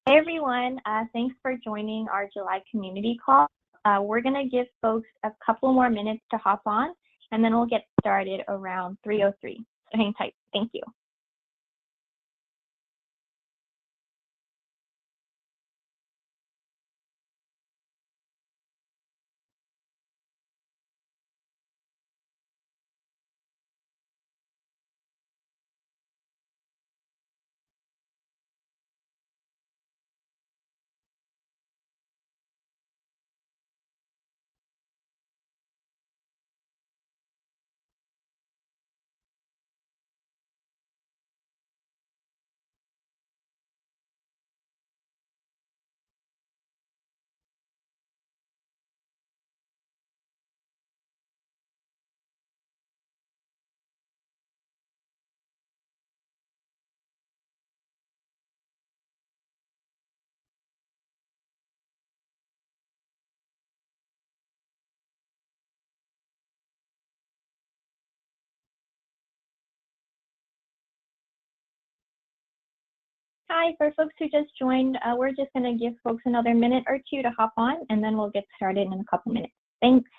Hey everyone, thanks for joining our July community call. We're going to give folks a couple more minutes to hop on, and then we'll get started around 3:03. So hang tight. Thank you. Hi, for folks who just joined, we're just going to give folks another minute or two to hop on, and then we'll get started in a couple minutes. Thanks.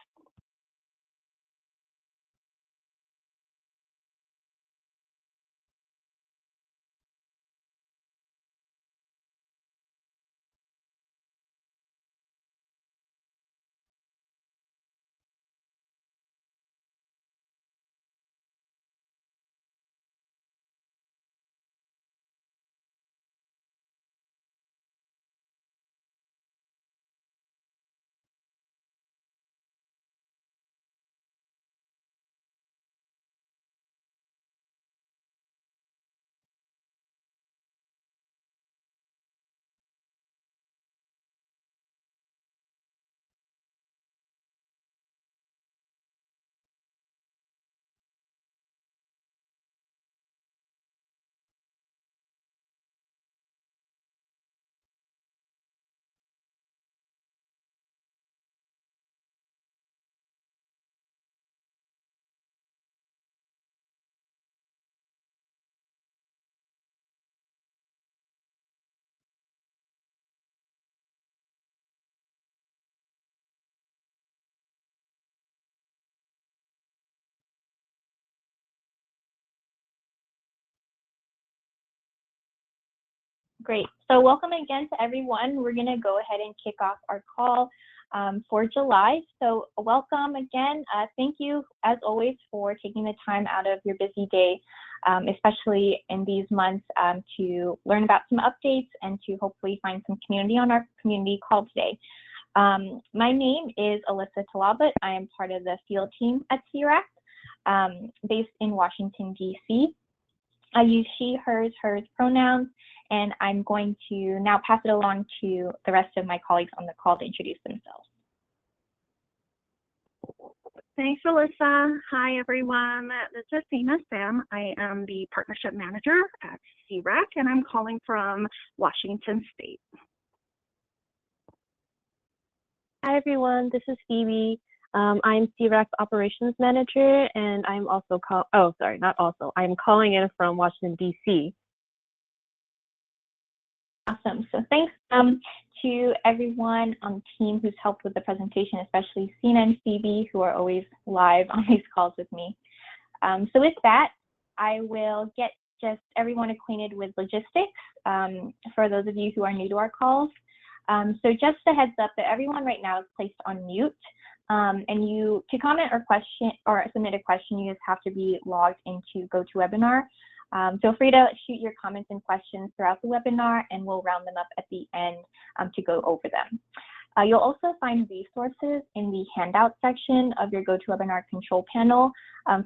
Great. So welcome again to everyone. We're going to go ahead and kick off our call for July. So welcome again. Thank you, as always, for taking the time out of your busy day, especially in these months, to learn about some updates and to hopefully find some community on our community call today. My name is Alyssa Talabat. I am part of the field team at SEARAC, based in Washington, D.C. I use she, hers pronouns, and I'm going to now pass it along to the rest of my colleagues on the call to introduce themselves. Thanks, Alyssa. Hi, everyone. This is Seema Sam. I am the Partnership Manager at SEARAC, and I'm calling from Washington State. Hi, everyone. This is Phoebe. I'm SEARAC's Operations Manager, and I'm also I'm calling in from Washington, D.C. Awesome. So thanks to everyone on the team who's helped with the presentation, especially Sina and Phoebe, who are always live on these calls with me. So with that, I will get just everyone acquainted with logistics for those of you who are new to our calls. So just a heads up that everyone right now is placed on mute. And to comment or question or submit a question, you just have to be logged into GoToWebinar. Feel free to shoot your comments and questions throughout the webinar, and we'll round them up at the end to go over them. You'll also find resources in the handout section of your GoToWebinar control panel.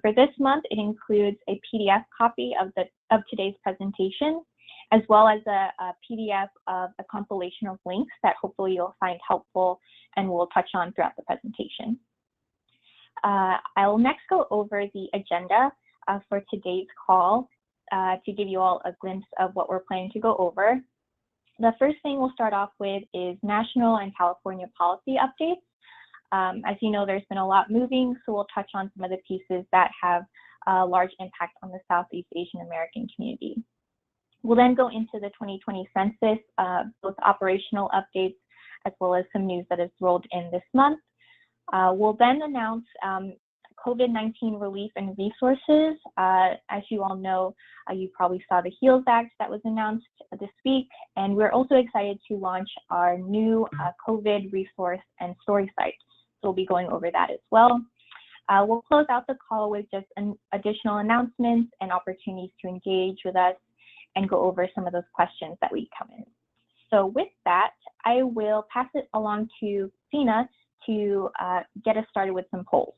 For this month, it includes a PDF copy of today's presentation, as well as a PDF of a compilation of links that hopefully you'll find helpful and we'll touch on throughout the presentation. I will next go over the agenda for today's call to give you all a glimpse of what we're planning to go over. The first thing we'll start off with is national and California policy updates. As you know, there's been a lot moving, so we'll touch on some of the pieces that have a large impact on the Southeast Asian American community. We'll then go into the 2020 census, both operational updates as well as some news that is rolled in this month. We'll then announce COVID-19 relief and resources. As you all know, you probably saw the HEALS Act that was announced this week, and we're also excited to launch our new COVID resource and story site. So we'll be going over that as well. We'll close out the call with just additional announcements and opportunities to engage with us and go over some of those questions that we come in. So with that, I will pass it along to Sina to get us started with some polls.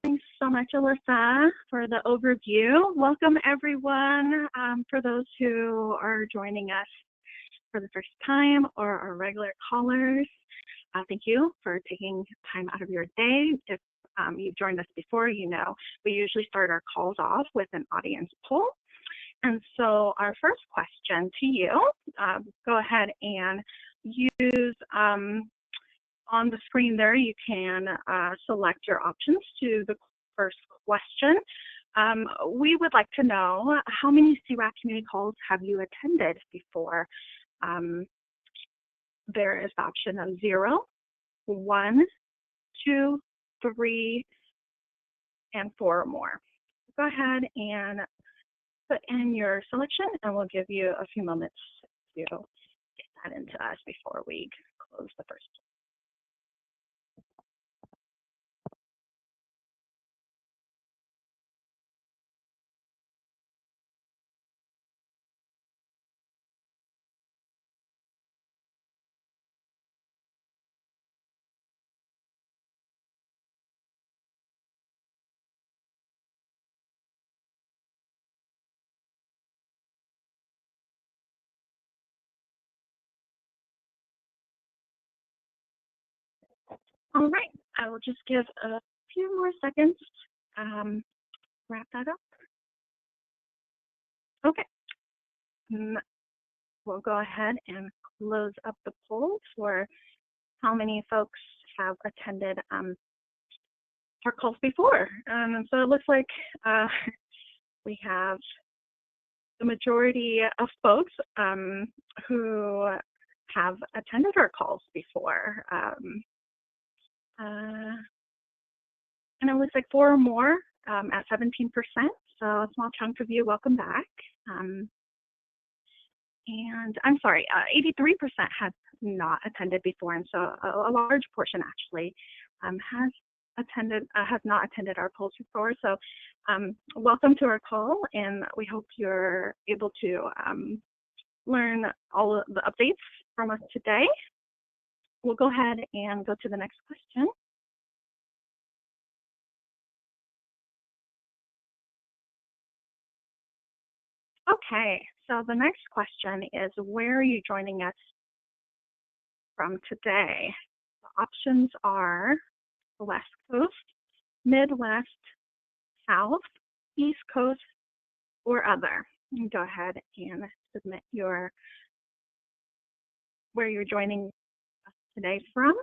Thanks so much, Alyssa, for the overview. Welcome, everyone. For those who are joining us for the first time or our regular callers, thank you for taking time out of your day. If you've joined us before, you know we usually start our calls off with an audience poll. And so our first question to you, go ahead and use on the screen there, you can select your options to the first question. We would like to know, how many SEARAC community calls have you attended before? There is the option of 0, 1, 2, 3, and 4 or more. Go ahead and put in your selection, and we'll give you a few moments to get that into us before we close the first. All right, I will just give a few more seconds, wrap that up. Okay, we'll go ahead and close up the poll for how many folks have attended our calls before. So it looks like we have the majority of folks who have attended our calls before. And it looks like 4 or more at 17%, so a small chunk of you, welcome back. And I'm sorry, 83% have not attended before, and so a large portion actually has not attended our calls before. So welcome to our call, and we hope you're able to learn all of the updates from us today. We'll go ahead and go to the next question. Okay, so the next question is, where are you joining us from today? The options are the West Coast, Midwest, South, East Coast, or other. You can go ahead and submit where you're joining us today from.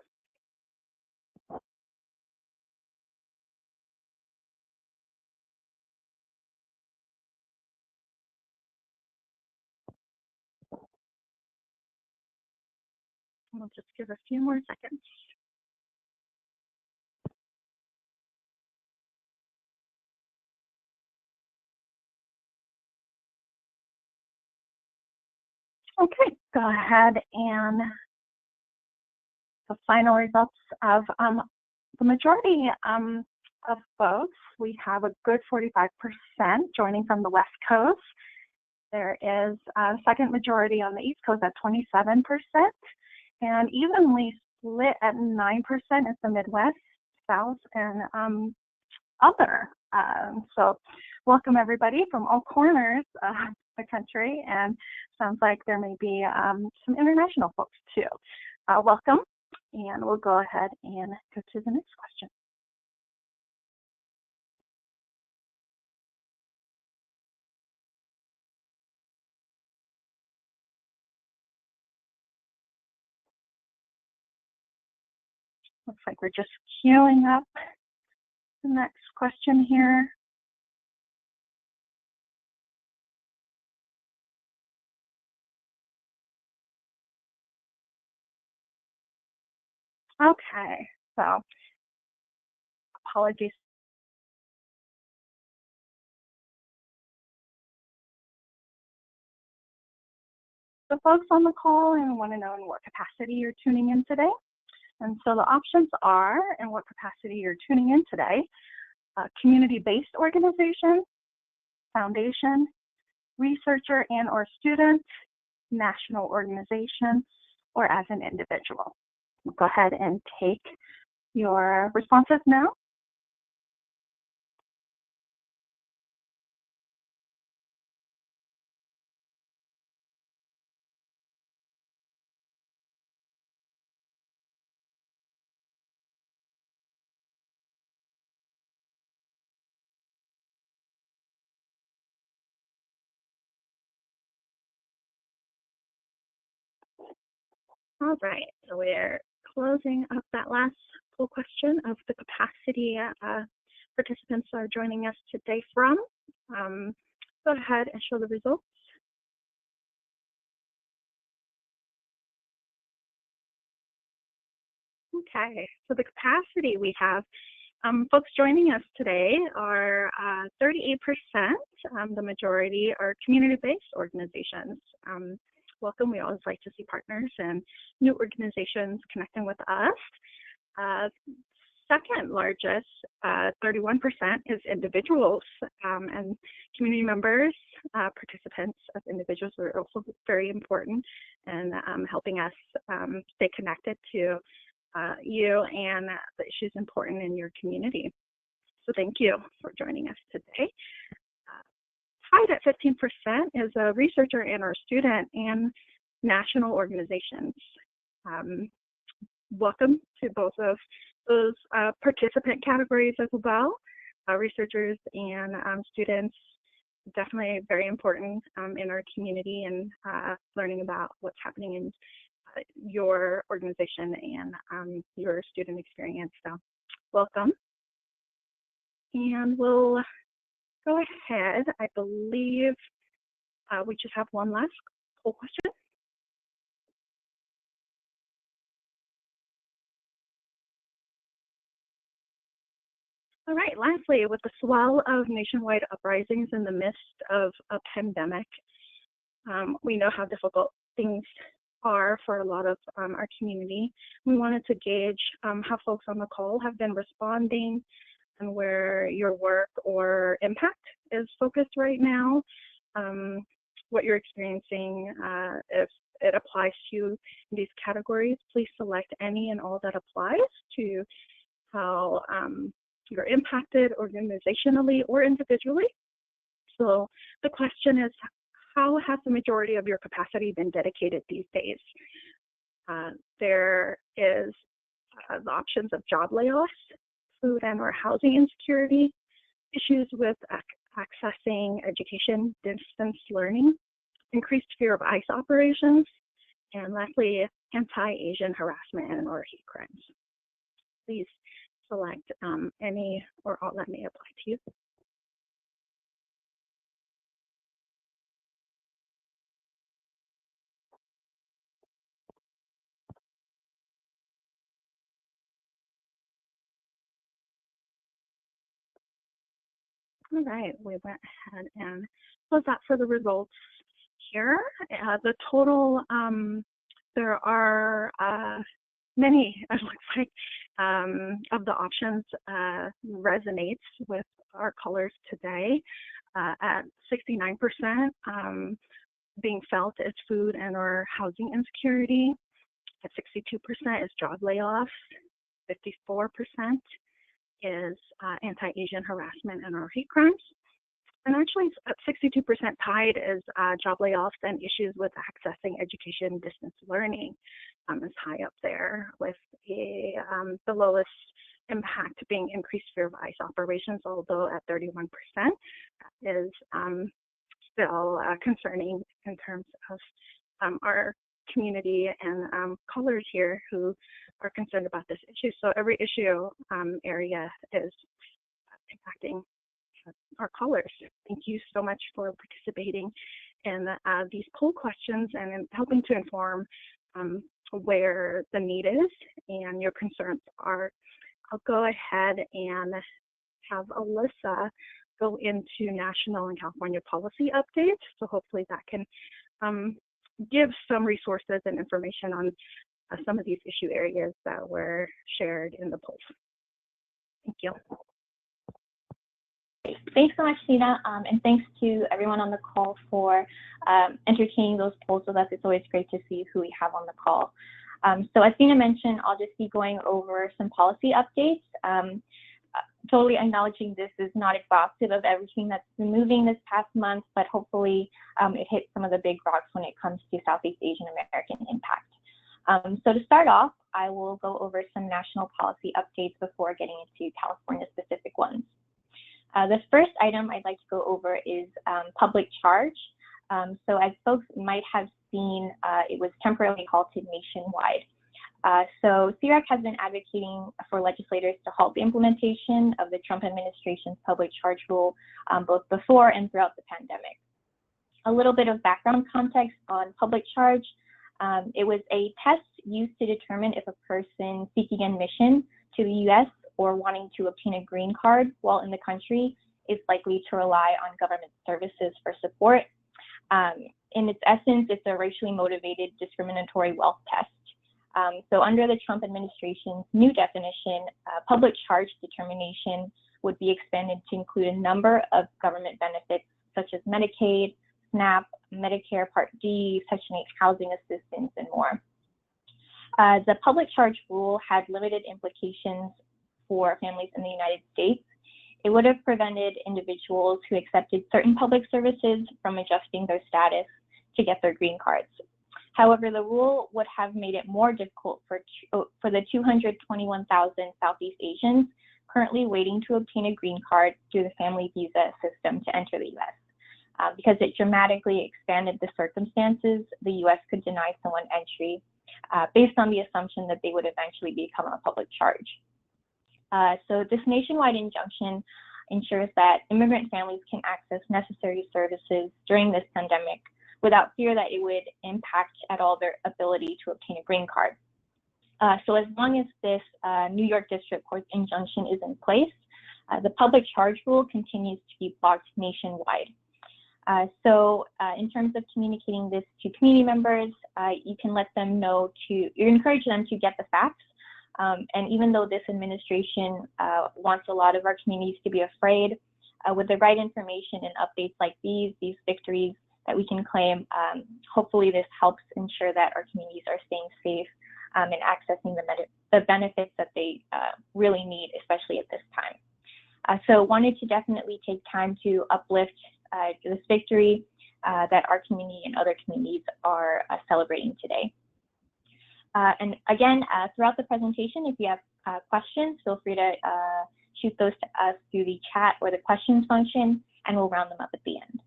We'll just give a few more seconds. Okay, go ahead and the final results of the majority of folks. We have a good 45% joining from the West Coast. There is a second majority on the East Coast at 27%, and evenly split at 9% is the Midwest, South, and other. So welcome everybody from all corners of the country, and sounds like there may be some international folks too. Welcome, and we'll go ahead and go to the next question. Looks like we're just queuing up the next question here. Okay, so apologies. The folks on the call and want to know in what capacity you're tuning in today. And so the options are in what capacity you're tuning in today: community-based organization, foundation, researcher and or student, national organization, or as an individual. We'll go ahead and take your responses now. All right, so we're closing up that last poll question of the capacity participants are joining us today from. Go ahead and show the results. Okay, so the capacity we have, folks joining us today are 38%. The majority are community-based organizations. Welcome. We always like to see partners and new organizations connecting with us. Second largest, 31%, is individuals and community members. Participants of individuals are also very important in helping us stay connected to you and the issues important in your community. So thank you for joining us today. Tied at 15% is a researcher and or student and national organizations. Welcome to both of those participant categories as well. Researchers and students, definitely very important in our community and learning about what's happening in your organization and your student experience. So welcome. And we'll go ahead. I believe we just have one last poll question. All right, lastly, with the swell of nationwide uprisings in the midst of a pandemic, we know how difficult things are for a lot of our community. We wanted to gauge how folks on the call have been responding and where your work or impact is focused right now, what you're experiencing. If it applies to you in these categories, please select any and all that applies to how you're impacted organizationally or individually. So the question is, how has the majority of your capacity been dedicated these days? There is the options of job layoffs, food and or housing insecurity, issues with accessing education, distance learning, increased fear of ICE operations, and lastly, anti-Asian harassment and or hate crimes. Please select any or all that may apply to you. All right, we went ahead and closed that for the results here. The total, there are many, it looks like, of the options resonates with our callers today. At 69%, being felt is food and or housing insecurity. At 62% is job layoffs. 54% is anti-Asian harassment and or hate crimes. And actually at 62% tied is job layoffs and issues with accessing education, distance learning is high up there, with the lowest impact being increased fear of ICE operations, although at 31% is still concerning in terms of our community and callers here who are concerned about this issue. So every issue area is impacting our callers. Thank you so much for participating in these poll questions and in helping to inform where the need is and your concerns are. I'll go ahead and have Alyssa go into national and California policy updates. So hopefully that can give some resources and information on some of these issue areas that were shared in the polls. Thank you. Thanks so much, Sina, and thanks to everyone on the call for entertaining those polls with us. It's always great to see who we have on the call. So as Sina mentioned, I'll just be going over some policy updates. Totally acknowledging this is not exhaustive of everything that's been moving this past month, but hopefully it hits some of the big rocks when it comes to Southeast Asian American impact. So to start off, I will go over some national policy updates before getting into California specific ones. The first item I'd like to go over is public charge. So as folks might have seen, it was temporarily halted nationwide. So SEARAC has been advocating for legislators to halt the implementation of the Trump administration's public charge rule both before and throughout the pandemic. A little bit of background context on public charge. It was a test used to determine if a person seeking admission to the U.S. or wanting to obtain a green card while in the country is likely to rely on government services for support. In its essence, it's a racially motivated discriminatory wealth test. So under the Trump administration's new definition, public charge determination would be expanded to include a number of government benefits such as Medicaid, SNAP, Medicare Part D, Section 8 housing assistance, and more. The public charge rule had limited implications for families in the United States. It would have prevented individuals who accepted certain public services from adjusting their status to get their green cards. However, the rule would have made it more difficult for the 221,000 Southeast Asians currently waiting to obtain a green card through the family visa system to enter the U.S. Because it dramatically expanded the circumstances the U.S. could deny someone entry based on the assumption that they would eventually become a public charge. So this nationwide injunction ensures that immigrant families can access necessary services during this pandemic without fear that it would impact at all their ability to obtain a green card. So as long as this New York District Court's injunction is in place, the public charge rule continues to be blocked nationwide. So in terms of communicating this to community members, you can let them know you encourage them to get the facts. And even though this administration wants a lot of our communities to be afraid, with the right information and updates like these victories that we can claim, hopefully this helps ensure that our communities are staying safe and accessing the benefits that they really need, especially at this time. So wanted to definitely take time to uplift this victory that our community and other communities are celebrating today. And again, throughout the presentation, if you have questions, feel free to shoot those to us through the chat or the questions function, and we'll round them up at the end.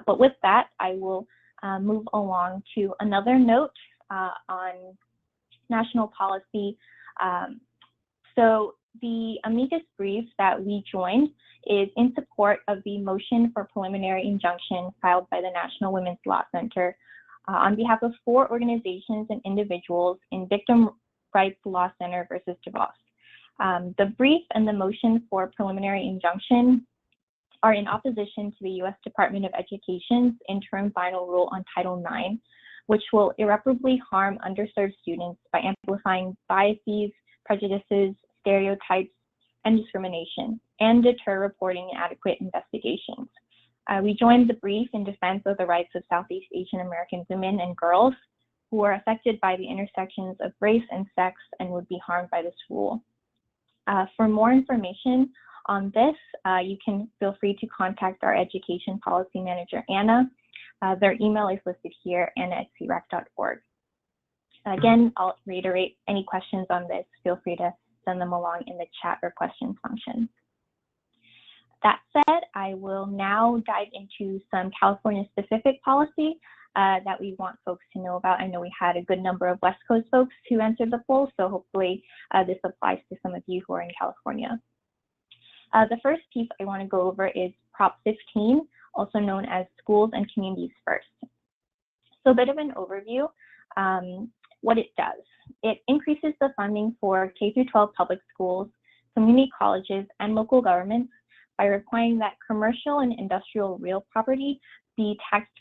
But with that, I will move along to another note on national policy. So the amicus brief that we joined is in support of the motion for preliminary injunction filed by the National Women's Law Center on behalf of 4 organizations and individuals in Victim Rights Law Center versus DeVos. The brief and the motion for preliminary injunction are in opposition to the U.S. Department of Education's interim final rule on Title IX, which will irreparably harm underserved students by amplifying biases, prejudices, stereotypes, and discrimination, and deter reporting inadequate investigations. We joined the brief in defense of the rights of Southeast Asian American women and girls who are affected by the intersections of race and sex and would be harmed by this rule. For more information on this, you can feel free to contact our Education Policy Manager, Anna. Their email is listed here, anna@searac.org. Again, I'll reiterate any questions on this. Feel free to send them along in the chat or questions function. That said, I will now dive into some California-specific policy that we want folks to know about. I know we had a good number of West Coast folks who answered the poll, so hopefully this applies to some of you who are in California. The first piece I want to go over is Prop 15, also known as Schools and Communities First. So a bit of an overview. what it does. It increases the funding for K-12 public schools, community colleges, and local governments by requiring that commercial and industrial real property be taxed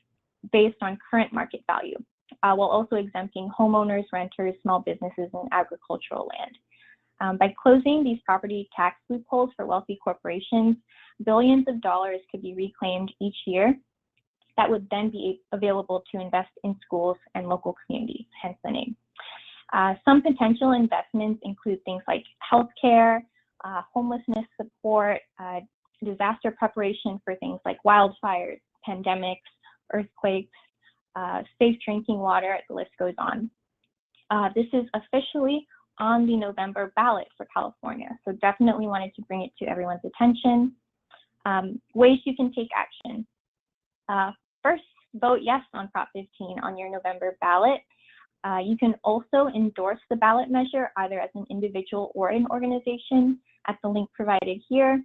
based on current market value, while also exempting homeowners, renters, small businesses, and agricultural land. By closing these property tax loopholes for wealthy corporations, billions of dollars could be reclaimed each year that would then be available to invest in schools and local communities, hence the name. Some potential investments include things like healthcare, homelessness support, disaster preparation for things like wildfires, pandemics, earthquakes, safe drinking water, the list goes on. This is officially on the November ballot for California, so definitely wanted to bring it to everyone's attention. Ways you can take action. First, vote yes on Prop 15 on your November ballot. You can also endorse the ballot measure either as an individual or an organization at the link provided here.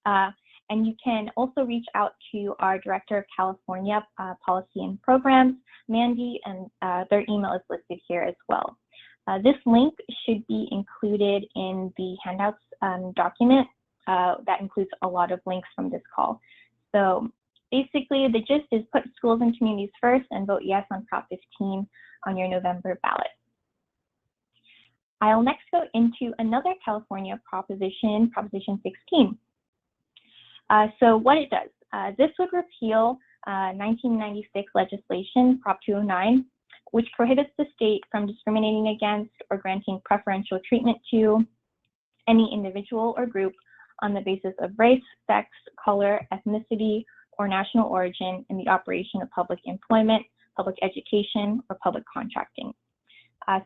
And you can also reach out to our Director of California Policy and Programs, Mandy, and their email is listed here as well. This link should be included in the handouts document that includes a lot of links from this call. So basically, the gist is put schools and communities first and vote yes on Prop 15 on your November ballot. I'll next go into another California proposition, Proposition 16. So what it does, this would repeal 1996 legislation, Prop 209, which prohibits the state from discriminating against or granting preferential treatment to any individual or group on the basis of race, sex, color, ethnicity, or national origin in the operation of public employment, public education, or public contracting.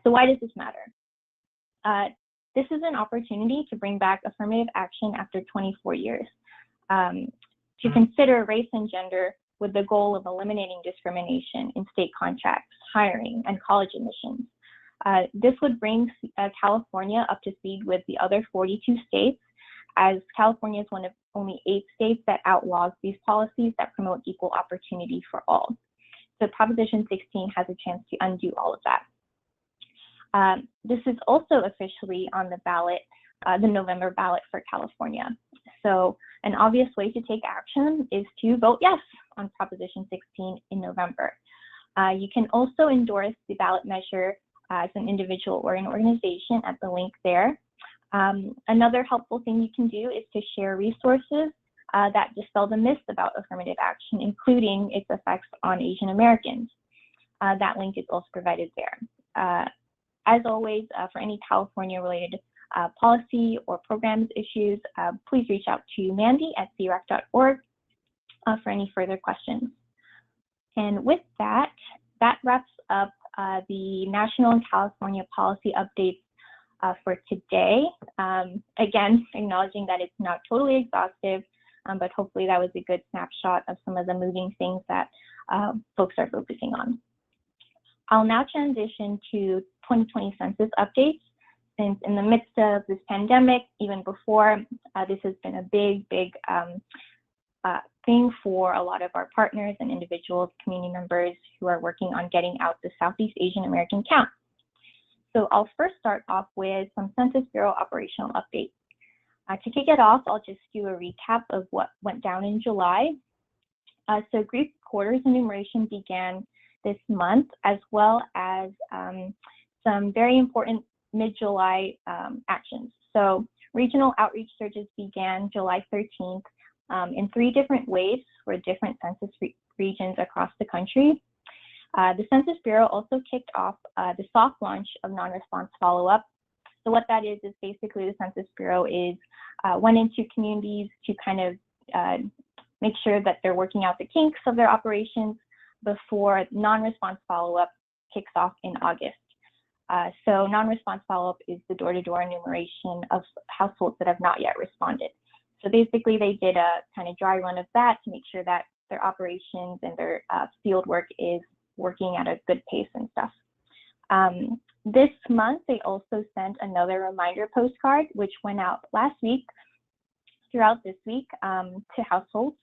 So why does this matter? This is an opportunity to bring back affirmative action after 24 years, to consider race and gender with the goal of eliminating discrimination in state contracts, hiring, and college admissions. This would bring California up to speed with the other 42 states, as California is one of only 8 states that outlaws these policies that promote equal opportunity for all. So Proposition 16 has a chance to undo all of that. This is also officially on the ballot, the November ballot for California. So an obvious way to take action is to vote yes on Proposition 16 in November. You can also endorse the ballot measure as an individual or an organization at the link there. Another helpful thing you can do is to share resources that dispel the myths about affirmative action, including its effects on Asian Americans. That link is also provided there. As always, for any California-related policy or programs issues, please reach out to Mandy at SEARAC.org for any further questions. And with that, that wraps up the national and California policy updates for today. Again, acknowledging that it's not totally exhaustive, but hopefully that was a good snapshot of some of the moving things that folks are focusing on. I'll now transition to 2020 census updates. Since in the midst of this pandemic, even before, this has been a big thing for a lot of our partners and individuals, community members who are working on getting out the Southeast Asian American count. So I'll first start off with some Census Bureau operational updates. To kick it off, I'll just do a recap of what went down in July. So Greek quarters enumeration began this month, as well as some very important mid-July actions. So regional outreach surges began July 13th in 3 different ways for different census regions across the country. The Census Bureau also kicked off the soft launch of non-response follow-up. So what that is basically the Census Bureau went into communities to kind of make sure that they're working out the kinks of their operations before non-response follow-up kicks off in August. So non-response follow-up is the door-to-door enumeration of households that have not yet responded. So basically they did a kind of dry run of that to make sure that their operations and their field work is working at a good pace and stuff. This month, they also sent another reminder postcard, which went out last week, throughout this week, to households.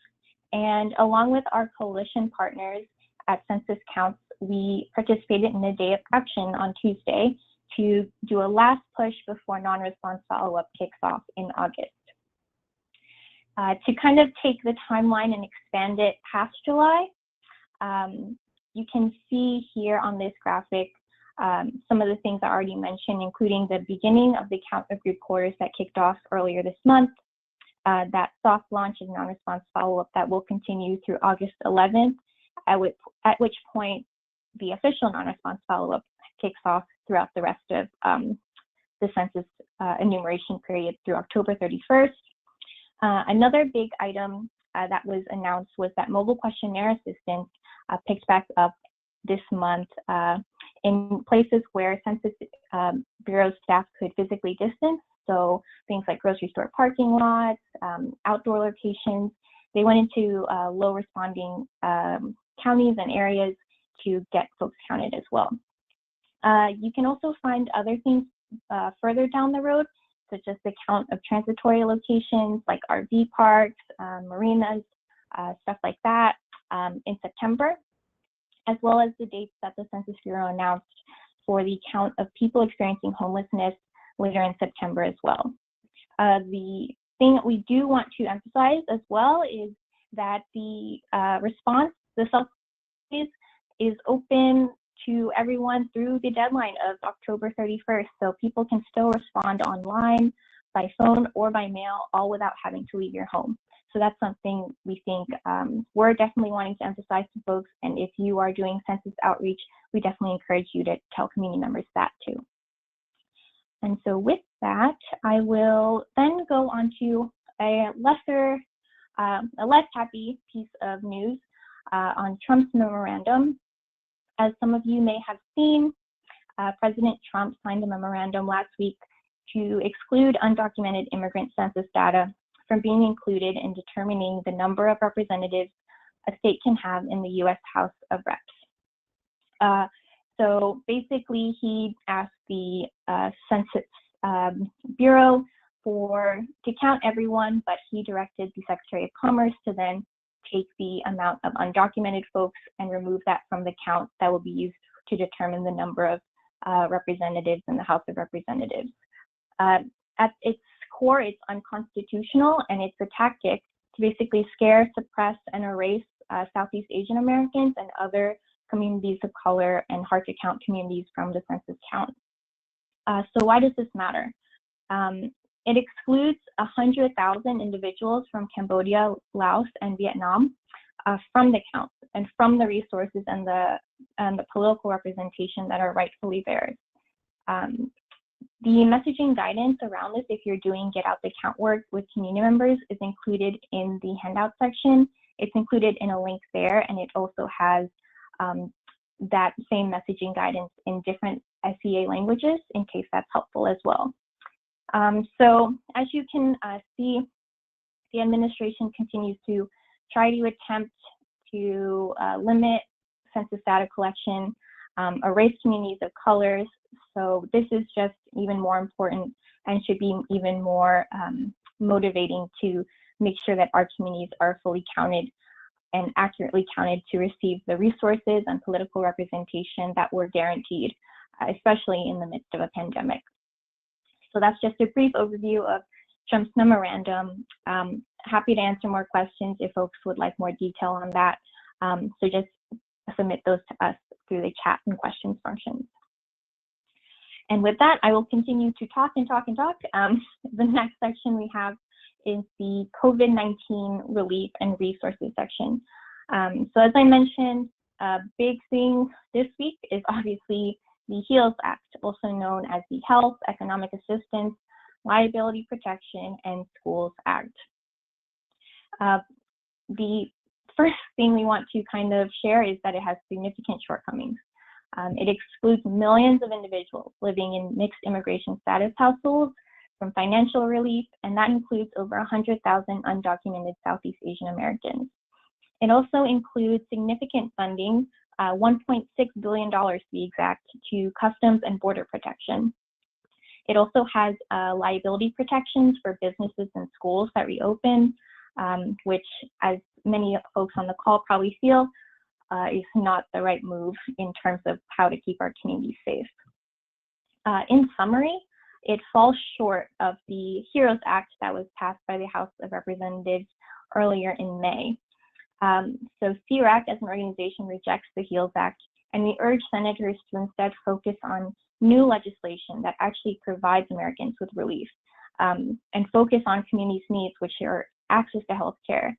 And along with our coalition partners at Census Counts we participated in a day of action on Tuesday to do a last push before non-response follow-up kicks off in August. To kind of take the timeline and expand it past July, you can see here on this graphic some of the things I already mentioned, including the beginning of the count of reporters that kicked off earlier this month, that soft launch of non-response follow-up that will continue through August 11th, at which point the official non-response follow-up kicks off throughout the rest of the census enumeration period through October 31st. Another big item that was announced was that mobile questionnaire assistance picked back up this month in places where Census Bureau staff could physically distance. So things like grocery store parking lots, outdoor locations. They went into low responding counties and areas to get folks counted as well. You can also find other things further down the road, such as the count of transitory locations like RV parks, marinas, stuff like that in September, as well as the dates that the Census Bureau announced for the count of people experiencing homelessness later in September as well. The thing that we do want to emphasize as well is that the response, the self-service, is open to everyone through the deadline of October 31st. So people can still respond online, by phone, or by mail, all without having to leave your home. So that's something we think we're definitely wanting to emphasize to folks. And if you are doing census outreach, we definitely encourage you to tell community members that too. And so with that, I will then go on to a less happy piece of news on Trump's memorandum. As some of you may have seen, President Trump signed a memorandum last week to exclude undocumented immigrant census data from being included in determining the number of representatives a state can have in the U.S. House of Reps. So basically, he asked the Census Bureau to count everyone, but he directed the Secretary of Commerce to then take the amount of undocumented folks and remove that from the count that will be used to determine the number of representatives in the House of Representatives. At its core, it's unconstitutional, and it's a tactic to basically scare, suppress, and erase Southeast Asian Americans and other communities of color and hard-to-count communities from the census count. So why does this matter? It excludes 100,000 individuals from Cambodia, Laos, and Vietnam from the count and from the resources and the political representation that are rightfully theirs. The messaging guidance around this, if you're doing get out the count work with community members, is included in the handout section. It's included in a link there, and it also has that same messaging guidance in different SEA languages in case that's helpful as well. So as you can see, the administration continues to try to attempt to limit census data collection, erase communities of colors. So this is just even more important and should be even more motivating to make sure that our communities are fully counted and accurately counted to receive the resources and political representation that were guaranteed, especially in the midst of a pandemic. So that's just a brief overview of Trump's memorandum. Happy to answer more questions if folks would like more detail on that. So just submit those to us through the chat and questions functions. And with that, I will continue to talk and talk and talk. The next section we have is the COVID-19 relief and resources section. So as I mentioned, a big thing this week is obviously the HEALS Act, also known as the Health, Economic Assistance, Liability Protection, and Schools Act. The first thing we want to kind of share is that it has significant shortcomings. It excludes millions of individuals living in mixed immigration status households from financial relief, and that includes over 100,000 undocumented Southeast Asian Americans. It also includes significant funding, $1.6 billion to be exact, to Customs and Border Protection. It also has liability protections for businesses and schools that reopen, which, as many folks on the call probably feel, is not the right move in terms of how to keep our communities safe. In summary, it falls short of the HEROES Act that was passed by the House of Representatives earlier in May. So SEARAC as an organization rejects the HEALS Act, and we urge senators to instead focus on new legislation that actually provides Americans with relief, and focus on communities' needs, which are access to health care,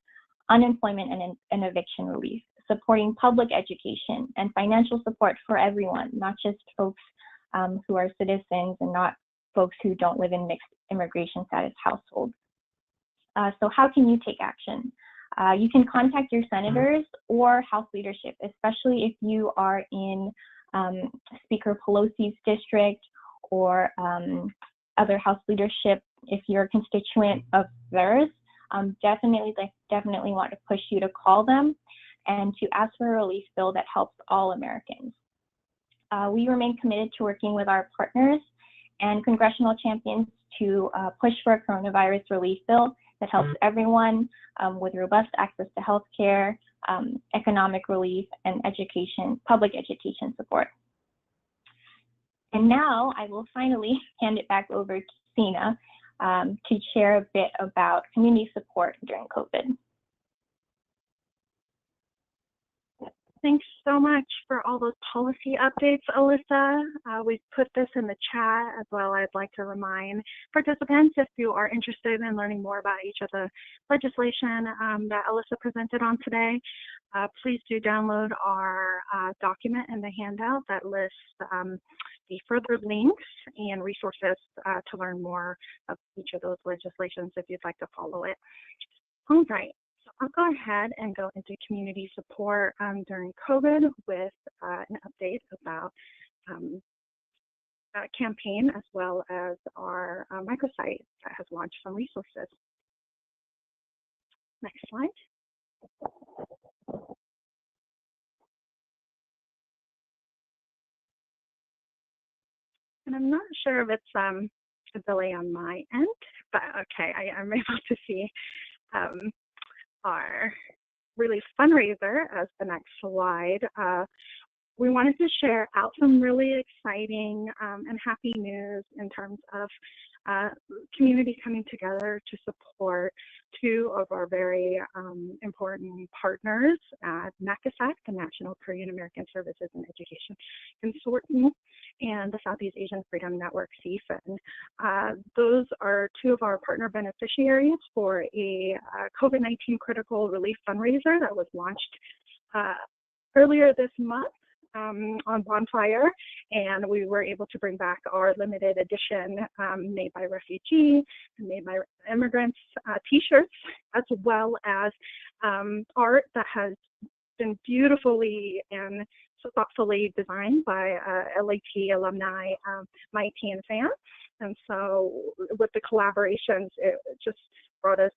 unemployment and eviction relief, supporting public education, and financial support for everyone, not just folks who are citizens and not folks who don't live in mixed immigration status households. So how can you take action? You can contact your senators or House leadership, especially if you are in Speaker Pelosi's district or other House leadership. If you're a constituent of theirs, definitely want to push you to call them and to ask for a relief bill that helps all Americans. We remain committed to working with our partners and congressional champions to push for a coronavirus relief bill that helps everyone with robust access to health care, economic relief, and public education support. And now I will finally hand it back over to Sina to share a bit about community support during COVID. Thanks so much for all those policy updates, Alyssa. We've put this in the chat as well. I'd like to remind participants, if you are interested in learning more about each of the legislation that Alyssa presented on today, please do download our document in the handout that lists the further links and resources to learn more of each of those legislations if you'd like to follow it. All right. So I'll go ahead and go into community support during COVID with an update about a campaign as well as our microsite that has launched some resources. Next slide. And I'm not sure if it's a delay on my end, but okay, I'm able to see our relief fundraiser as the next slide. We wanted to share out some really exciting and happy news in terms of community coming together to support two of our very important partners at NACASAC, the National Korean American Services and Education Consortium, and the Southeast Asian Freedom Network, CFIN. Those are two of our partner beneficiaries for a COVID-19 critical relief fundraiser that was launched earlier this month on Bonfire, and we were able to bring back our limited edition made by refugee and made by immigrants t-shirts, as well as art that has been beautifully and so thoughtfully designed by LAT alumni Mighty and Fan. And so with the collaborations, it just brought us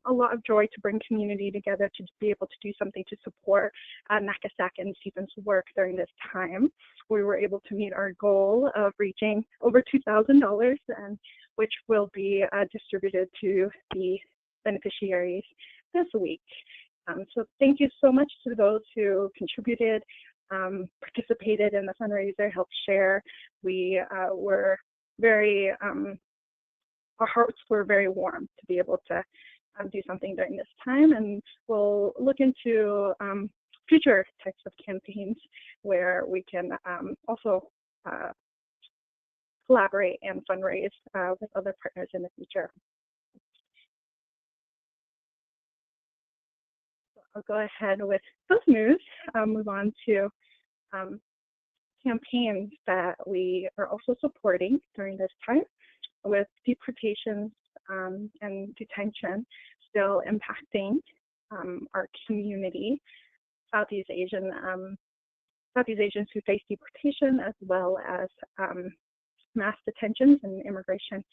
a lot of joy to bring community together to be able to do something to support NACASAC and Stephen's work during this time. We were able to meet our goal of reaching over $2,000, and which will be distributed to the beneficiaries this week. So thank you so much to those who contributed, participated in the fundraiser, helped share. We were very our hearts were very warm to be able to do something during this time, and we'll look into future types of campaigns where we can also collaborate and fundraise with other partners in the future. So I'll go ahead with those news, move on to campaigns that we are also supporting during this time, with deportations and detention still impacting our community. Southeast Asians who face deportation, as well as mass detentions and immigration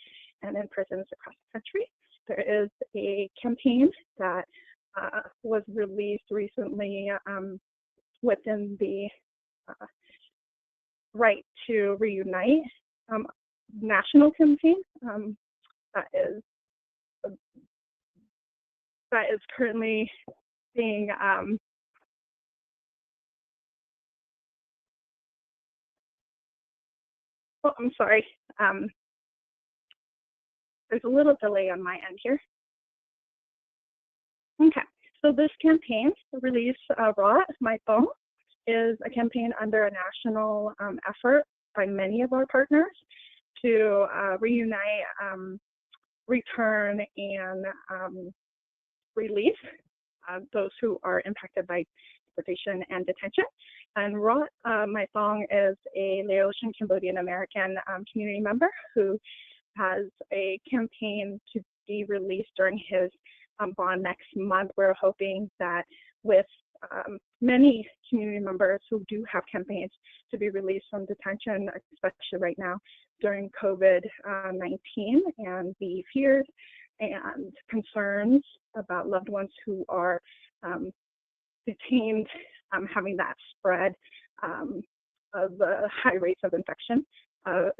and in prisons across the country. There is a campaign that was released recently within the Right to Reunite national campaign that is currently being Oh, I'm sorry. There's a little delay on my end here. Okay, so this campaign, Release Raw, My Phone, is a campaign under a national effort by many of our partners to reunite, return, and release those who are impacted by deportation and detention. And Raw, My Thong is a Laotian Cambodian American community member who has a campaign to be released during his bond next month. We're hoping that with many community members who do have campaigns to be released from detention, especially right now during COVID-19 and the fears and concerns about loved ones who are detained, having that spread of the high rates of infection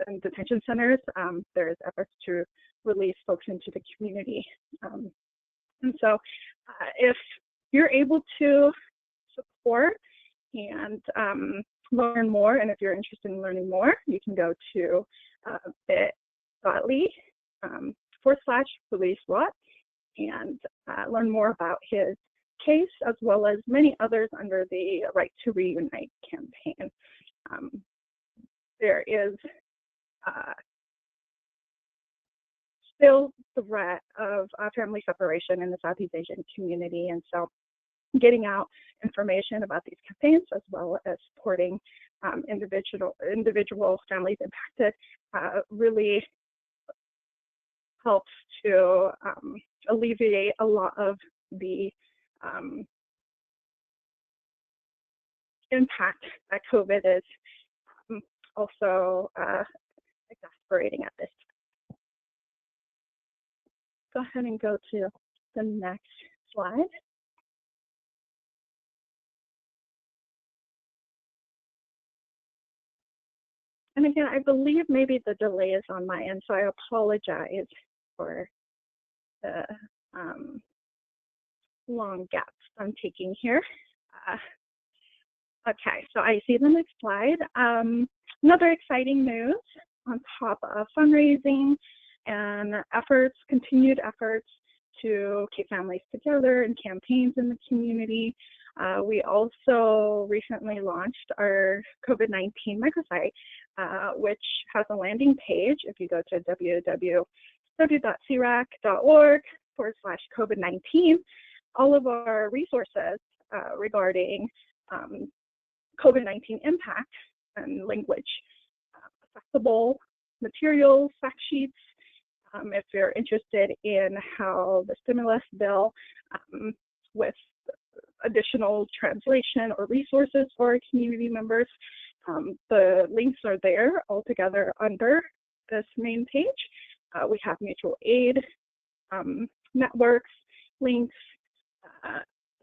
in detention centers. There's efforts to release folks into the community. And so if you're able to support and learn more, and if you're interested in learning more, you can go to bit.ly/release-Rot and learn more about his case, as well as many others under the Right to Reunite campaign. There is still threat of family separation in the Southeast Asian community, and so getting out information about these campaigns, as well as supporting individual families impacted, really helps to alleviate a lot of the impact that COVID is also exasperating at this time. Go ahead and go to the next slide. And again, I believe maybe the delay is on my end, so I apologize for the long gaps I'm taking here. Okay, so I see the next slide. Another exciting news on top of fundraising and continued efforts to keep families together and campaigns in the community. We also recently launched our COVID-19 microsite, which has a landing page. If you go to www.SEARAC.org/COVID-19, all of our resources regarding COVID-19 impact and language, accessible materials, fact sheets. If you're interested in how the stimulus bill with additional translation or resources for our community members, the links are there all together under this main page. We have mutual aid networks, links,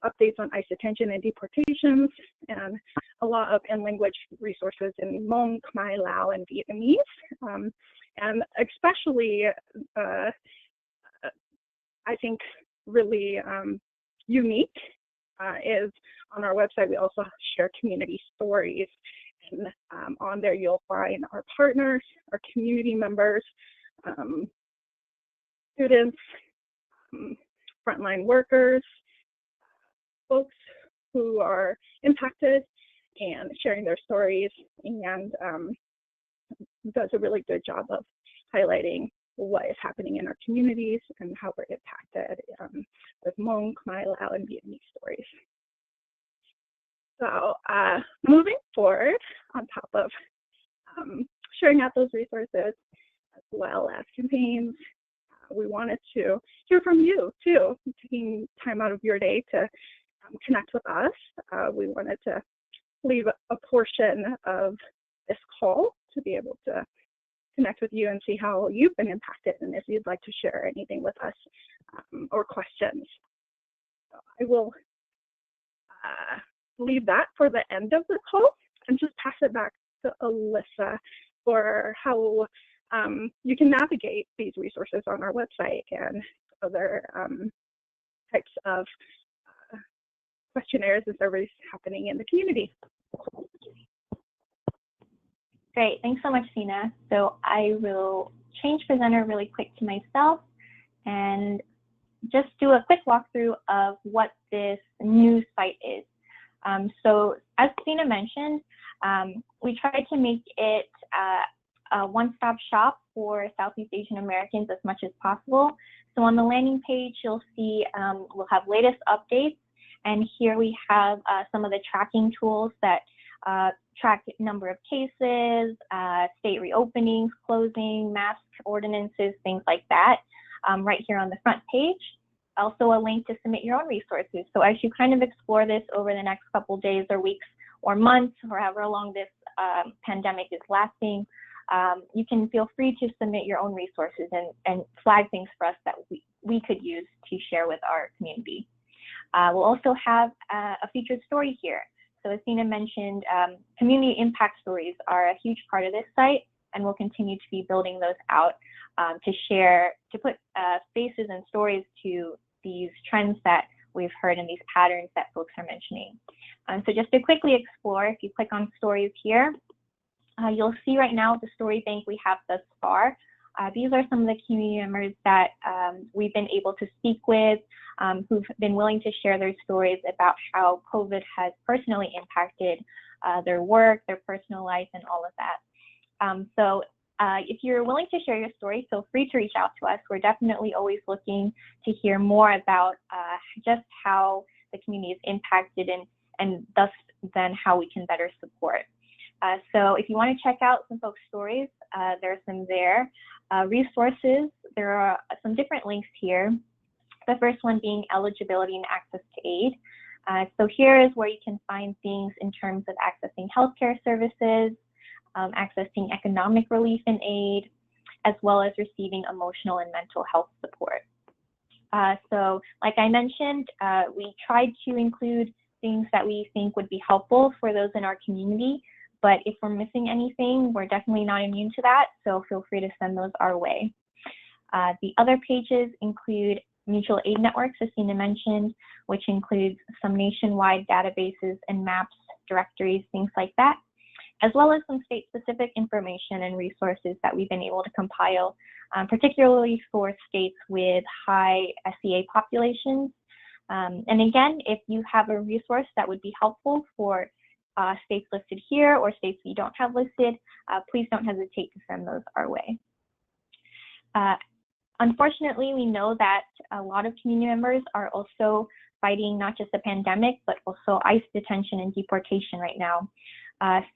updates on ICE detention and deportations, and a lot of in-language resources in Hmong, Khmer, Lao, and Vietnamese. And especially, I think, really unique is on our website, we also share community stories. And on there, you'll find our partners, our community members, students, frontline workers, folks who are impacted and sharing their stories, and does a really good job of highlighting what is happening in our communities and how we're impacted with Hmong, Khmer, Lao, and Vietnamese stories. So moving forward, on top of sharing out those resources as well as campaigns, we wanted to hear from you too, taking time out of your day to connect with us. We wanted to leave a portion of this call to be able to connect with you and see how you've been impacted, and if you'd like to share anything with us or questions. So I will leave that for the end of the call and just pass it back to Alyssa for how you can navigate these resources on our website and other types of questionnaires and surveys happening in the community. Great, thanks so much, Sina. So I will change presenter really quick to myself and just do a quick walkthrough of what this new site is. So as Sina mentioned, we tried to make it a one-stop shop for Southeast Asian Americans as much as possible. So on the landing page, you'll see we'll have latest updates. And here we have some of the tracking tools that track number of cases, state reopenings, closing, mask ordinances, things like that, right here on the front page. Also a link to submit your own resources. So as you kind of explore this over the next couple days or weeks or months, or however long this pandemic is lasting, you can feel free to submit your own resources and flag things for us that we could use to share with our community. We'll also have a featured story here. So as Sina mentioned, community impact stories are a huge part of this site, and we'll continue to be building those out to share, to put faces and stories to these trends that we've heard and these patterns that folks are mentioning. So just to quickly explore, if you click on stories here, you'll see right now the story bank we have thus far. These are some of the community members that we've been able to speak with, who've been willing to share their stories about how COVID has personally impacted their work, their personal life, and all of that. So if you're willing to share your story, feel free to reach out to us. We're definitely always looking to hear more about just how the community is impacted and thus then how we can better support. So if you want to check out some folks' stories, there are some there. Resources, there are some different links here. The first one being eligibility and access to aid. So here is where you can find things in terms of accessing healthcare services, accessing economic relief and aid, as well as receiving emotional and mental health support. So like I mentioned, we tried to include things that we think would be helpful for those in our community, but if we're missing anything, we're definitely not immune to that, so feel free to send those our way. The other pages include mutual aid networks, as Sina mentioned, which includes some nationwide databases and maps, directories, things like that, as well as some state-specific information and resources that we've been able to compile, particularly for states with high SEA populations. And again, if you have a resource that would be helpful for states listed here or states we don't have listed, please don't hesitate to send those our way. Unfortunately, we know that a lot of community members are also fighting not just the pandemic, but also ICE detention and deportation right now.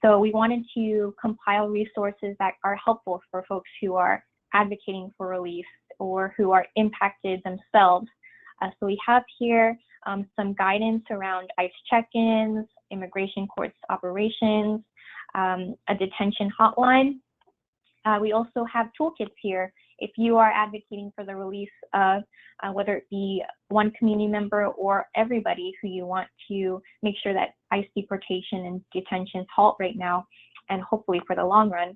So we wanted to compile resources that are helpful for folks who are advocating for release or who are impacted themselves. So we have here some guidance around ICE check-ins, immigration courts operations, a detention hotline. We also have toolkits here if you are advocating for the release of whether it be one community member or everybody who you want to make sure that ICE deportation and detentions halt right now, and hopefully for the long run.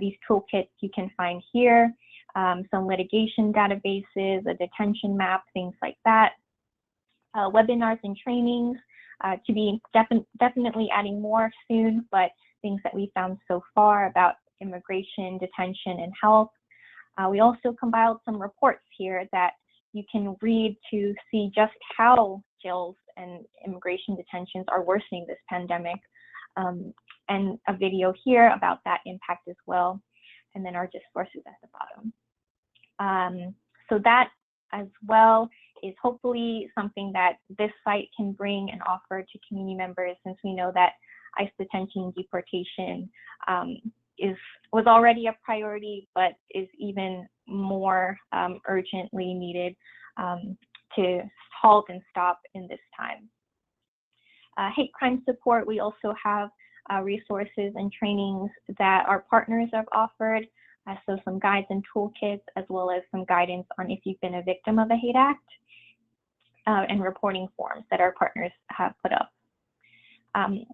These toolkits you can find here, some litigation databases, a detention map, things like that. Webinars and trainings to be definitely adding more soon, but things that we found so far about immigration, detention, and health. We also compiled some reports here that you can read to see just how jails and immigration detentions are worsening this pandemic, and a video here about that impact as well, and then our just sources at the bottom. So that as well is hopefully something that this site can bring and offer to community members, since we know that ICE detention and deportation was already a priority, but is even more urgently needed to halt and stop in this time. Hate crime support, we also have resources and trainings that our partners have offered, so some guides and toolkits, as well as some guidance on if you've been a victim of a hate act, and reporting forms that our partners have put up.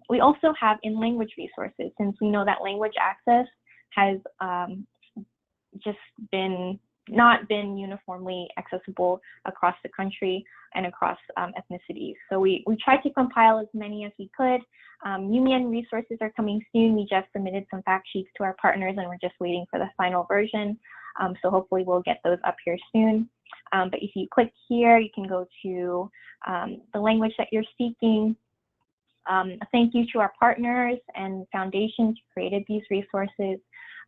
We also have in-language resources, since we know that language access has just been not been uniformly accessible across the country and across ethnicities. So we tried to compile as many as we could. UMN resources are coming soon. We just submitted some fact sheets to our partners and we're just waiting for the final version. So hopefully we'll get those up here soon. But if you click here, you can go to the language that you're seeking. Thank you to our partners and foundations who created these resources.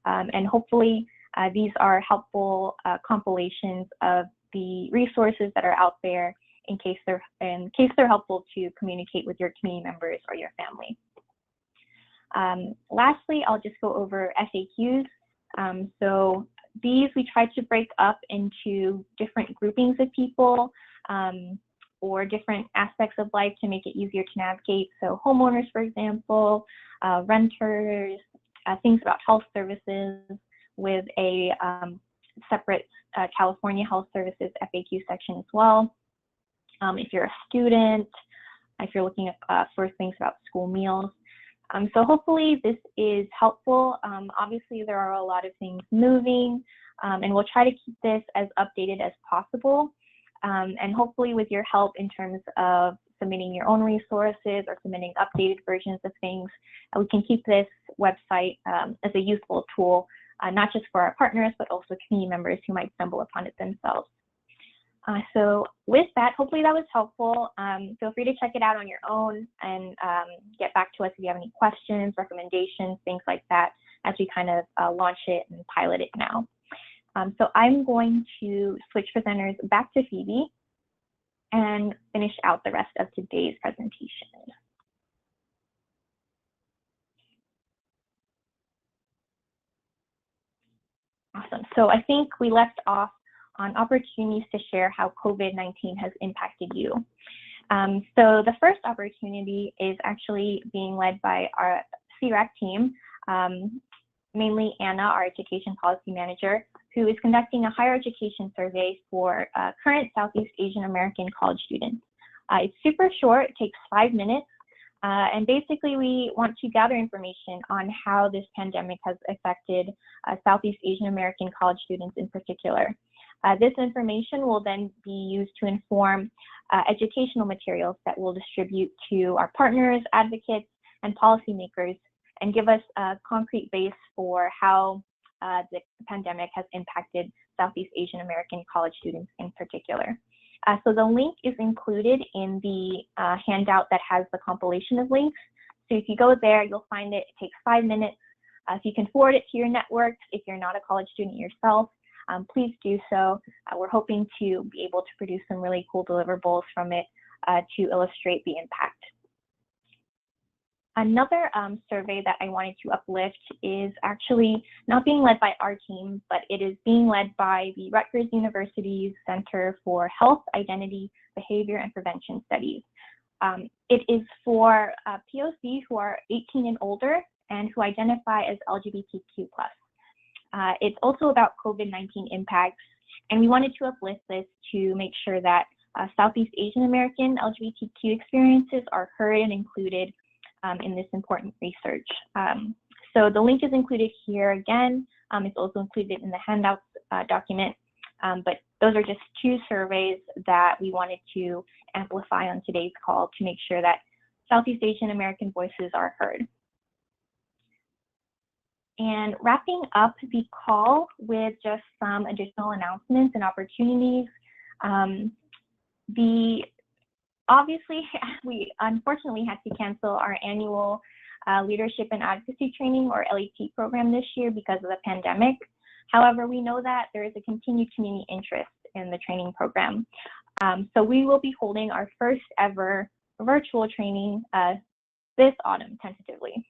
And hopefully these are helpful compilations of the resources that are out there in case they're helpful to communicate with your community members or your family. Lastly, I'll just go over FAQs. So these we tried to break up into different groupings of people or different aspects of life to make it easier to navigate. So homeowners, for example, renters, things about health services with a separate California Health Services FAQ section as well. If you're a student, if you're looking at for things about school meals. So hopefully this is helpful. Obviously there are a lot of things moving and we'll try to keep this as updated as possible. And hopefully with your help in terms of submitting your own resources or submitting updated versions of things, we can keep this website as a useful tool, not just for our partners, but also community members who might stumble upon it themselves. So with that, hopefully that was helpful. Feel free to check it out on your own and get back to us if you have any questions, recommendations, things like that, as we kind of launch it and pilot it now. So I'm going to switch presenters back to Phoebe and finish out the rest of today's presentation. Awesome. So I think we left off on opportunities to share how COVID-19 has impacted you. So the first opportunity is actually being led by our SEARAC team, mainly Anna, our education policy manager, who is conducting a higher education survey for current Southeast Asian American college students. It's super short, it takes 5 minutes, and basically we want to gather information on how this pandemic has affected Southeast Asian American college students in particular. This information will then be used to inform educational materials that we'll distribute to our partners, advocates, and policymakers, and give us a concrete base for how the pandemic has impacted Southeast Asian American college students in particular. So the link is included in the handout that has the compilation of links. So if you go there, you'll find it. It takes 5 minutes. If you can forward it to your networks, if you're not a college student yourself, please do so. We're hoping to be able to produce some really cool deliverables from it to illustrate the impact. Another survey that I wanted to uplift is actually not being led by our team, but it is being led by the Rutgers University's Center for Health, Identity, Behavior, and Prevention Studies. It is for POC who are 18 and older and who identify as LGBTQ+. It's also about COVID-19 impacts, and we wanted to uplift this to make sure that Southeast Asian American LGBTQ experiences are heard and included in this important research. So the link is included here again. It's also included in the handouts document, but those are just 2 surveys that we wanted to amplify on today's call to make sure that Southeast Asian American voices are heard. And wrapping up the call with just some additional announcements and opportunities. Obviously, we unfortunately had to cancel our annual Leadership and Advocacy Training, or LET program this year because of the pandemic. However, we know that there is a continued community interest in the training program. So we will be holding our first ever virtual training this autumn, tentatively.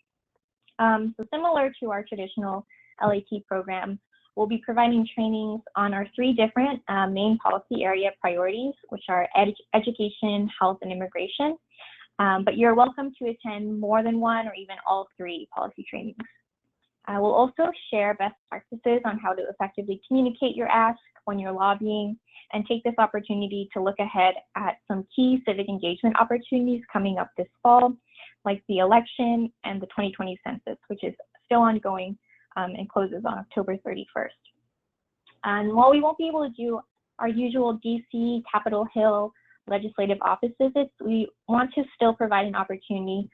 So similar to our traditional LET program, we'll be providing trainings on our 3 different main policy area priorities, which are education, health, and immigration. But you're welcome to attend more than 1 or even all 3 policy trainings. We'll also share best practices on how to effectively communicate your ask when you're lobbying, and take this opportunity to look ahead at some key civic engagement opportunities coming up this fall, like the election and the 2020 census, which is still ongoing and closes on October 31st. And while we won't be able to do our usual DC, Capitol Hill legislative office visits, we want to still provide an opportunity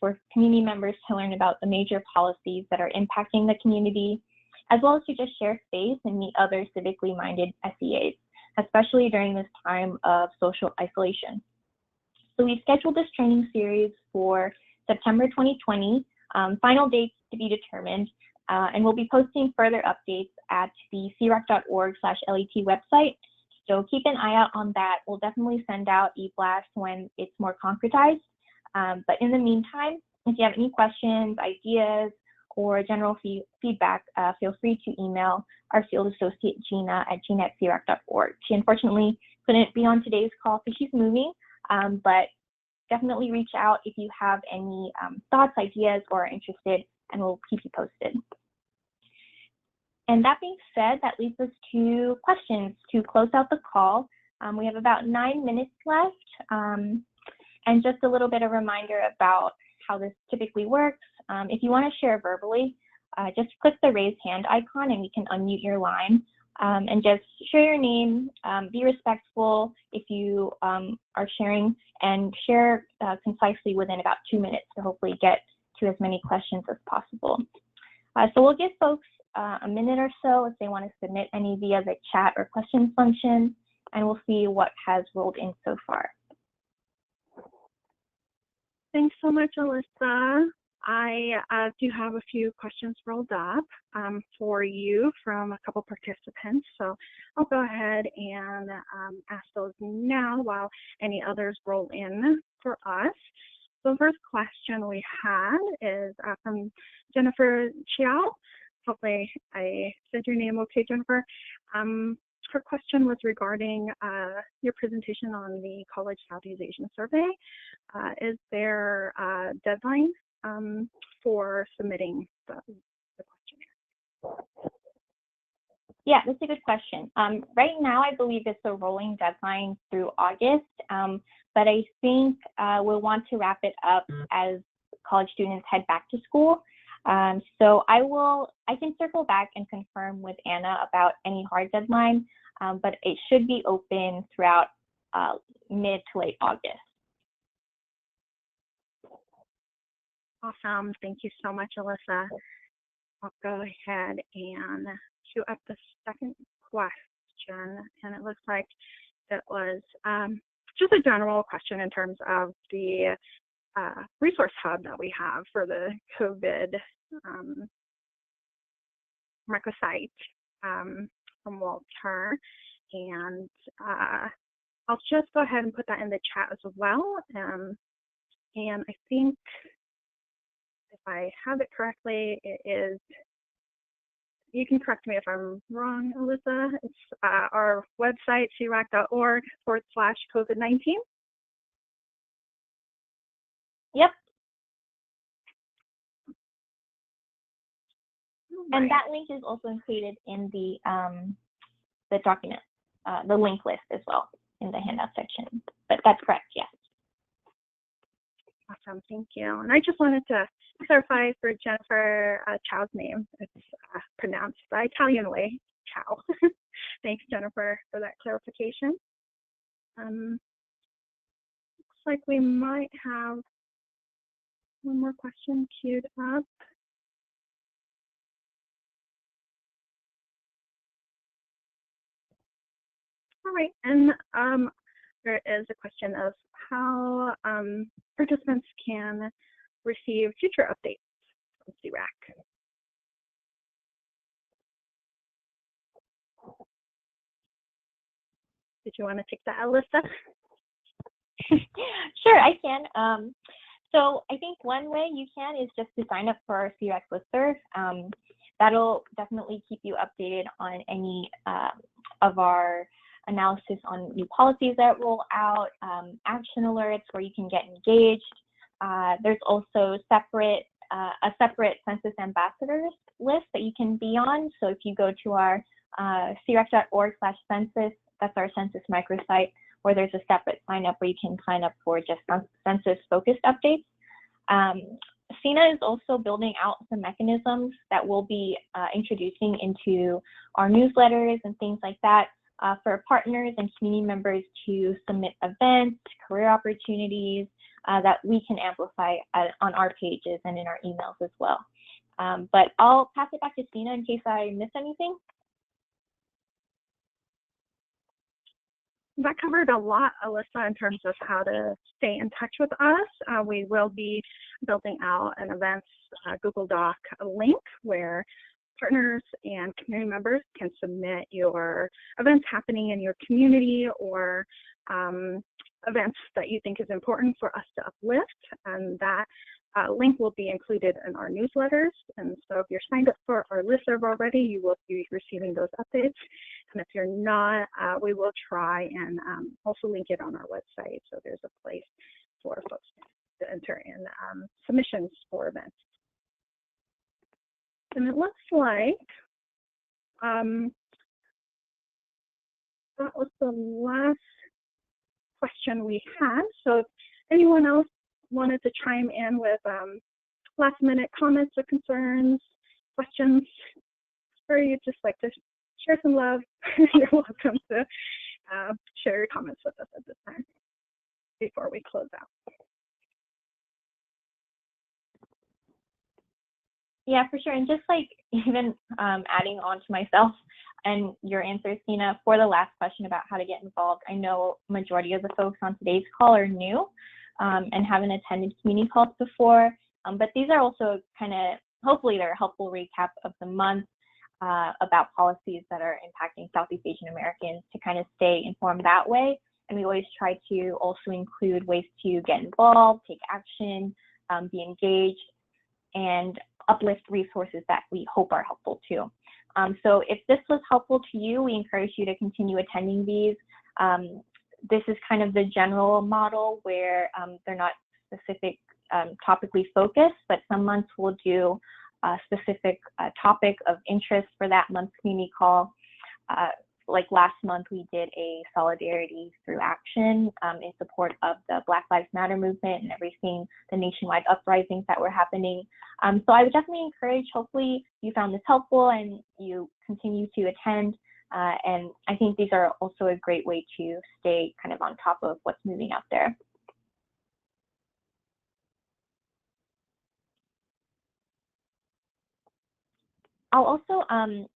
for community members to learn about the major policies that are impacting the community, as well as to just share space and meet other civically minded SEAs, especially during this time of social isolation. So we scheduled this training series for September 2020, final dates to be determined, and we'll be posting further updates at the SEARAC.org/LET website. So keep an eye out on that. We'll definitely send out e-blasts when it's more concretized. But in the meantime, if you have any questions, ideas, or general feedback, feel free to email our field associate, Gina, at gina@SEARAC.org. She unfortunately couldn't be on today's call because she's moving, but definitely reach out if you have any thoughts, ideas, or are interested, and we'll keep you posted. And that being said, that leads us to questions to close out the call. We have about 9 minutes left, and just a little bit of reminder about how this typically works. If you want to share verbally, just click the raise hand icon and we can unmute your line, and just share your name, be respectful if you are sharing, and share concisely within about 2 minutes to hopefully get to as many questions as possible. So we'll give folks a minute or so if they want to submit any via the chat or questions function, and we'll see what has rolled in so far. Thanks so much, Alyssa. I do have a few questions rolled up for you from a couple participants, so I'll go ahead and ask those now while any others roll in for us. So the first question we had is from Jennifer Chiao. Hopefully I said your name okay, Jennifer. Her question was regarding your presentation on the College Southeast Asian Survey. Is there a deadline for submitting the questionnaire? Yeah, that's a good question. Right now, I believe it's a rolling deadline through August, but I think we'll want to wrap it up as college students head back to school. So I can circle back and confirm with Anna about any hard deadline, but it should be open throughout mid to late August. Awesome. Thank you so much, Alyssa. I'll go ahead and queue up the second question, and it looks like it was just a general question in terms of the resource hub that we have for the COVID microsite from Walter, and I'll just go ahead and put that in the chat as well. And I think if I have it correctly, it is, you can correct me if I'm wrong, Alyssa, it's our website, SEARAC.org/COVID19. Yep. And that link is also included in the document, the link list as well in the handout section. But that's correct, yes. Awesome, thank you. And I just wanted to clarify for Jennifer Chow's name. It's pronounced the Italian way, Chow. Thanks, Jennifer, for that clarification. Looks like we might have one more question queued up. All right, and there is a question of how participants can receive future updates from SEARAC. Did you want to take that, Alyssa? Sure, I can. So I think one way you can is just to sign up for our SEARAC listserv. That'll definitely keep you updated on any of our analysis on new policies that roll out, action alerts where you can get engaged. There's also a separate Census ambassadors list that you can be on. So if you go to our SEARAC.org/census, that's our Census microsite, where there's a separate sign up where you can sign up for just Census focused updates. SENA is also building out some mechanisms that we'll be introducing into our newsletters and things like that for partners and community members to submit events, career opportunities that we can amplify on our pages and in our emails as well. But I'll pass it back to SENA in case I miss anything. That covered a lot, Alyssa, in terms of how to stay in touch with us. We will be building out an events Google Doc link where partners and community members can submit your events happening in your community or events that you think is important for us to uplift. And that link will be included in our newsletters. And so if you're signed up for our listserv already, you will be receiving those updates. And if you're not, we will try and also link it on our website. So there's a place for folks to enter in submissions for events. And it looks like that was the last question we had. So if anyone else wanted to chime in with last minute comments or concerns, questions, or you'd just like to share some love, you're welcome to share your comments with us at this time before we close out. Yeah, for sure. And just like even adding on to myself and your answer, Sina, for the last question about how to get involved, I know majority of the folks on today's call are new and haven't attended community calls before, but these are also kind of, hopefully they're a helpful recap of the month about policies that are impacting Southeast Asian Americans to kind of stay informed that way. And we always try to also include ways to get involved, take action, be engaged, and uplift resources that we hope are helpful too. So if this was helpful to you, we encourage you to continue attending these. This is kind of the general model where they're not specific topically focused, but some months we'll do a specific topic of interest for that month's community call. Like last month, we did a solidarity through action in support of the Black Lives Matter movement and everything, the nationwide uprisings that were happening. So I would definitely encourage, hopefully you found this helpful and you continue to attend. And I think these are also a great way to stay kind of on top of what's moving out there. I'll also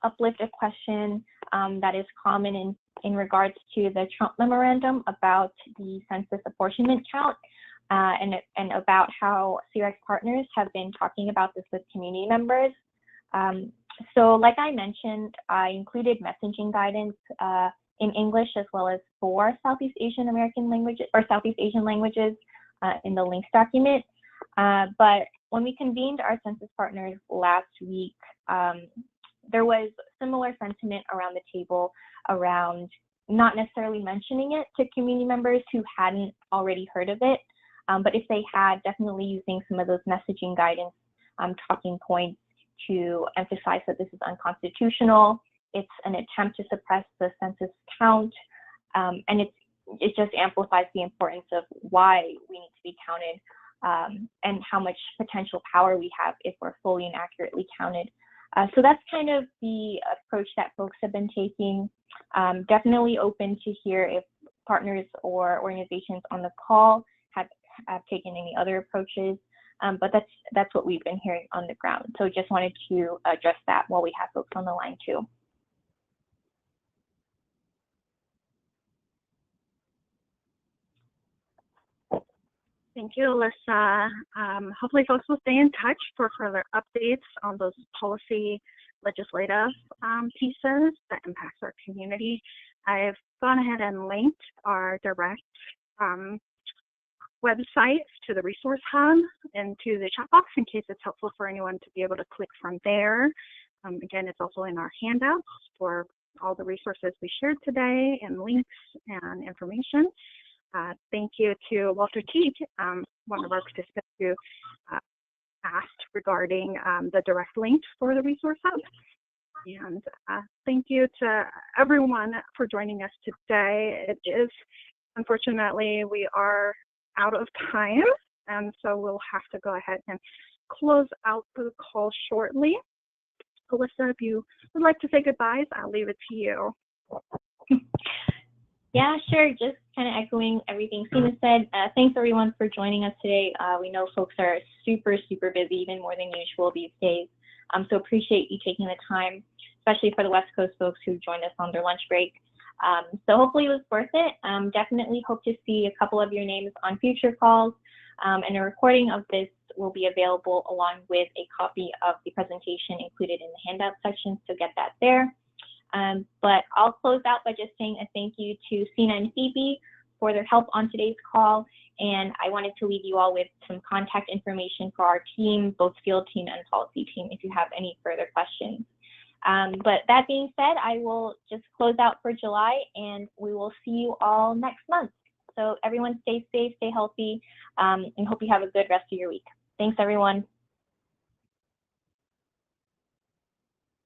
uplift a question that is common in regards to the Trump memorandum about the census apportionment count and about how SEARAC partners have been talking about this with community members. So like I mentioned, I included messaging guidance in English as well as 4 Southeast Asian American languages or Southeast Asian languages in the links document. But when we convened our census partners last week, there was similar sentiment around the table around not necessarily mentioning it to community members who hadn't already heard of it, but if they had, definitely using some of those messaging guidance talking points to emphasize that this is unconstitutional, it's an attempt to suppress the census count, and it just amplifies the importance of why we need to be counted and how much potential power we have if we're fully and accurately counted. So that's kind of the approach that folks have been taking. Definitely open to hear if partners or organizations on the call have taken any other approaches, but that's what we've been hearing on the ground. So just wanted to address that while we have folks on the line too. Thank you, Alyssa. Hopefully folks will stay in touch for further updates on those policy legislative pieces that impacts our community. I've gone ahead and linked our direct website to the resource hub and to the chat box in case it's helpful for anyone to be able to click from there. Again, it's also in our handouts for all the resources we shared today and links and information. Thank you to Walter Teague, one of our participants who asked regarding the direct link for the resource hub. And thank you to everyone for joining us today. It is, unfortunately, we are out of time. and so we'll have to go ahead and close out the call shortly. Alyssa, if you would like to say goodbyes, I'll leave it to you. Yeah, sure. Just kind of echoing everything Sina said. Thanks everyone for joining us today. We know folks are super busy, even more than usual these days. So appreciate you taking the time, especially for the West Coast folks who joined us on their lunch break. So hopefully it was worth it. Definitely hope to see a couple of your names on future calls. And a recording of this will be available along with a copy of the presentation included in the handout section, so get that there. But I'll close out by just saying a thank you to Sina and Phoebe for their help on today's call. And I wanted to leave you all with some contact information for our team, both field team and policy team, if you have any further questions. But that being said, I will just close out for July, and we will see you all next month. So everyone stay safe, stay healthy, and hope you have a good rest of your week. Thanks, everyone.